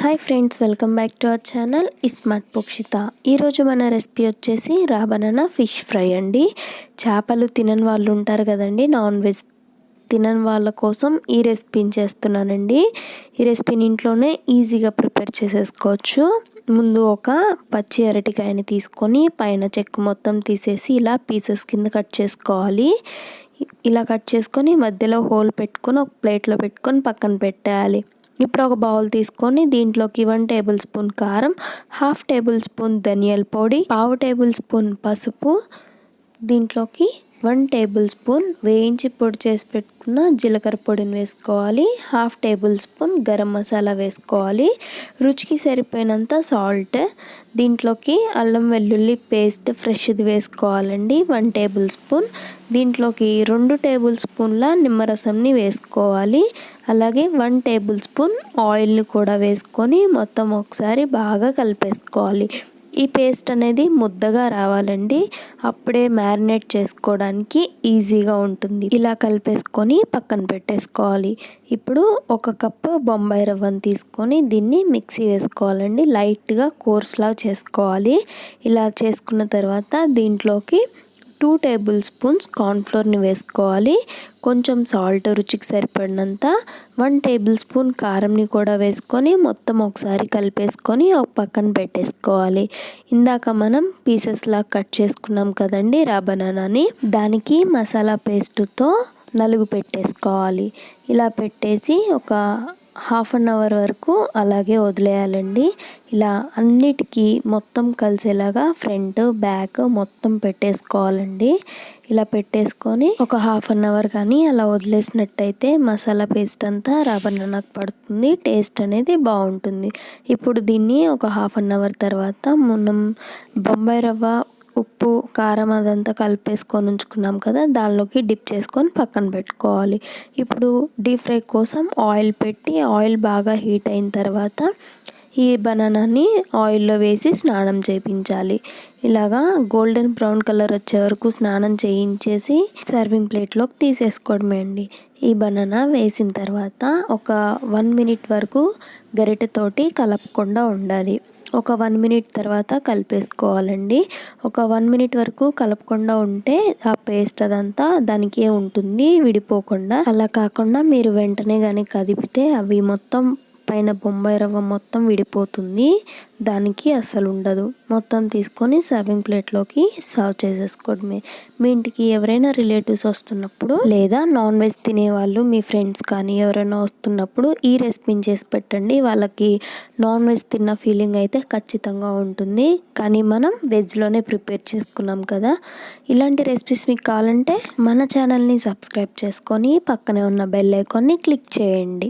Hi friends, welcome back to our channel smart Pokshita. ఈరోజు మన recipe వచ్చేసి రా బనానా ఫిష్ ఫ్రై అండి. చేపలు తినని వాళ్ళు ఉంటారు కదండి, నాన్ వెజ్ తినని వాళ్ళ కోసం ఈ రెసిపీని చేస్తున్నానండి. ఈ రెసిపీని ఇంట్లోనే ఈజీగా ప్రిపేర్ చేసేసుకోవచ్చు. ముందు ఒక పచ్చి అరటికాయని తీసుకొని పైన చెక్కు మొత్తం తీసేసి ఇలా పీసెస్ కింద కట్ చేసుకోవాలి. ఇలా కట్ చేసుకొని మధ్యలో హోల్ పెట్టుకొని ఒక ప్లేట్లో పెట్టుకొని పక్కన పెట్టేయాలి. ఇప్పుడు ఒక బౌల్ తీసుకొని దీంట్లోకి 1 టేబుల్ స్పూన్ కారం, 1/2 టేబుల్ స్పూన్ ధనియాల పొడి, 1/2 టేబుల్ స్పూన్ పసుపు, దీంట్లోకి 1 టేబుల్ స్పూన్ వేయించి పొడి చేసి పెట్టుకున్న జీలకర్ర పొడిని వేసుకోవాలి. 1/2 టేబుల్ స్పూన్ గరం మసాలా వేసుకోవాలి. రుచికి సరిపోయినంత సాల్ట్, దీంట్లోకి అల్లం వెల్లుల్లి పేస్ట్ ఫ్రెష్ది వేసుకోవాలండి 1 టేబుల్ స్పూన్. దీంట్లోకి 2 టేబుల్ స్పూన్ల నిమ్మరసంని వేసుకోవాలి. అలాగే 1 టేబుల్ స్పూన్ ఆయిల్ని కూడా వేసుకొని మొత్తం ఒకసారి బాగా కలిపేసుకోవాలి. ఈ పేస్ట్ అనేది ముద్దగా రావాలండి, అప్పుడే మ్యారినేట్ చేసుకోవడానికి ఈజీగా ఉంటుంది. ఇలా కలిపేసుకొని పక్కన పెట్టేసుకోవాలి. ఇప్పుడు 1 కప్పు బొంబాయి రవ్వను తీసుకొని దీన్ని మిక్సీ వేసుకోవాలండి. లైట్గా కోర్స్లా చేసుకోవాలి. ఇలా చేసుకున్న తర్వాత దీంట్లోకి 2 టేబుల్ స్పూన్స్ కార్న్ఫ్లోర్ని వేసుకోవాలి. కొంచెం సాల్ట్ రుచికి సరిపడినంత, 1 టేబుల్ స్పూన్ కారంని కూడా వేసుకొని మొత్తం ఒకసారి కలిపేసుకొని ఒక పక్కన పెట్టేసుకోవాలి. ఇందాక మనం పీసెస్లా కట్ చేసుకున్నాం కదండి రా బనానాని, దానికి మసాలా పేస్టుతో నలుగు పెట్టేసుకోవాలి. ఇలా పెట్టేసి ఒక 1/2 అవర్ వరకు అలాగే వదిలేయాలండి. ఇలా అన్నిటికీ మొత్తం కలిసేలాగా ఫ్రంట్ బ్యాక్ మొత్తం పెట్టేసుకోవాలండి. ఇలా పెట్టేసుకొని ఒక 1/2 అవర్ కానీ అలా వదిలేసినట్టయితే మసాలా పేస్ట్ అంతా రా బనానాకు పడుతుంది, టేస్ట్ అనేది బాగుంటుంది. ఇప్పుడు దీన్ని ఒక 1/2 అవర్ తర్వాత మనం బొంబాయి రవ్వ, ఉప్పు, కారం అదంతా కలిపేసుకొని ఉంచుకున్నాం కదా, దానిలోకి డిప్ చేసుకొని పక్కన పెట్టుకోవాలి. ఇప్పుడు డీప్ ఫ్రై కోసం ఆయిల్ పెట్టి ఆయిల్ బాగా హీట్ అయిన తర్వాత ఈ బనానాని ఆయిల్లో వేసి స్నానం చేయించాలి. ఇలాగా గోల్డెన్ బ్రౌన్ కలర్ వచ్చే వరకు స్నానం చేయించేసి సర్వింగ్ ప్లేట్లోకి తీసేసుకోవడమే అండి. ఈ బనానా వేసిన తర్వాత ఒక 1 మినిట్ వరకు గరిటెతోటి కలపకుండా ఉండాలి. ఒక 1 మినిట్ తర్వాత కలిపేసుకోవాలండి. ఒక 1 మినిట్ వరకు కలపకుండా ఉంటే ఆ పేస్ట్ అదంతా దానికే ఉంటుంది విడిపోకుండా. అలా కాకుండా మీరు వెంటనే కానీ కదిపితే అవి మొత్తం పైన బొంబాయి రవ్వ మొత్తం విడిపోతుంది, దానికి అస్సలు ఉండదు. మొత్తం తీసుకొని సర్వింగ్ ప్లేట్లోకి సర్వ్ చేసేసుకోవడమే. మీ ఇంటికి ఎవరైనా రిలేటివ్స్ వస్తున్నప్పుడు లేదా నాన్ వెజ్ తినేవాళ్ళు మీ ఫ్రెండ్స్ కానీ ఎవరైనా వస్తున్నప్పుడు ఈ రెసిపీని చేసి పెట్టండి. వాళ్ళకి నాన్ వెజ్ తిన్న ఫీలింగ్ అయితే ఖచ్చితంగా ఉంటుంది. కానీ మనం వెజ్లోనే ప్రిపేర్ చేసుకున్నాం కదా. ఇలాంటి రెసిపీస్ మీకు కావాలంటే మన ఛానల్ని సబ్స్క్రైబ్ చేసుకొని పక్కనే ఉన్న బెల్ ఐకాన్ని క్లిక్ చేయండి.